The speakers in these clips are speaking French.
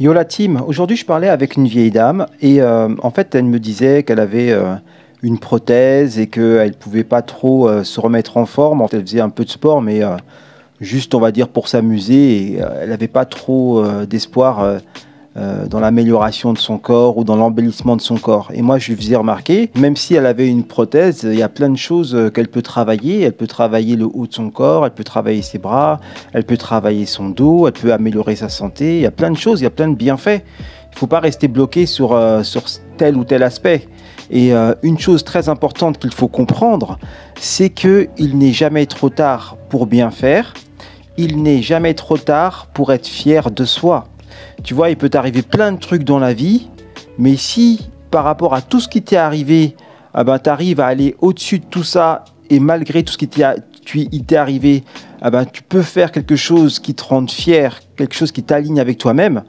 Yo la team, aujourd'hui je parlais avec une vieille dame et en fait elle me disait qu'elle avait une prothèse et qu'elle ne pouvait pas trop se remettre en forme. En fait, elle faisait un peu de sport mais juste on va dire pour s'amuser et elle n'avait pas trop d'espoir dans l'amélioration de son corps ou dans l'embellissement de son corps. Et moi je lui faisais remarquer, même si elle avait une prothèse, il y a plein de choses qu'elle peut travailler. Elle peut travailler le haut de son corps, elle peut travailler ses bras, elle peut travailler son dos, elle peut améliorer sa santé. Il y a plein de choses, il y a plein de bienfaits. Il ne faut pas rester bloqué sur tel ou tel aspect. Et une chose très importante qu'il faut comprendre, c'est qu'il n'est jamais trop tard pour bien faire. Il n'est jamais trop tard pour être fier de soi. Tu vois, il peut t'arriver plein de trucs dans la vie, mais si par rapport à tout ce qui t'est arrivé, tu arrives à aller au-dessus de tout ça, et malgré tout ce qui t'est arrivé, tu peux faire quelque chose qui te rende fier, quelque chose qui t'aligne avec toi-même,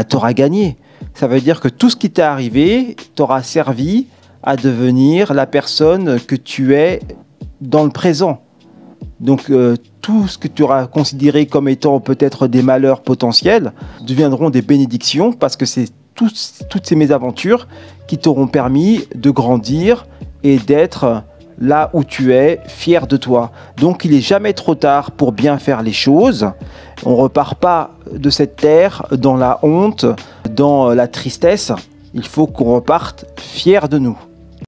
tu auras gagné. Ça veut dire que tout ce qui t'est arrivé t'aura servi à devenir la personne que tu es dans le présent. Donc tout ce que tu auras considéré comme étant peut-être des malheurs potentiels deviendront des bénédictions parce que c'est toutes ces mésaventures qui t'auront permis de grandir et d'être là où tu es, fier de toi. Donc il n'est jamais trop tard pour bien faire les choses. On ne repart pas de cette terre dans la honte, dans la tristesse. Il faut qu'on reparte fier de nous.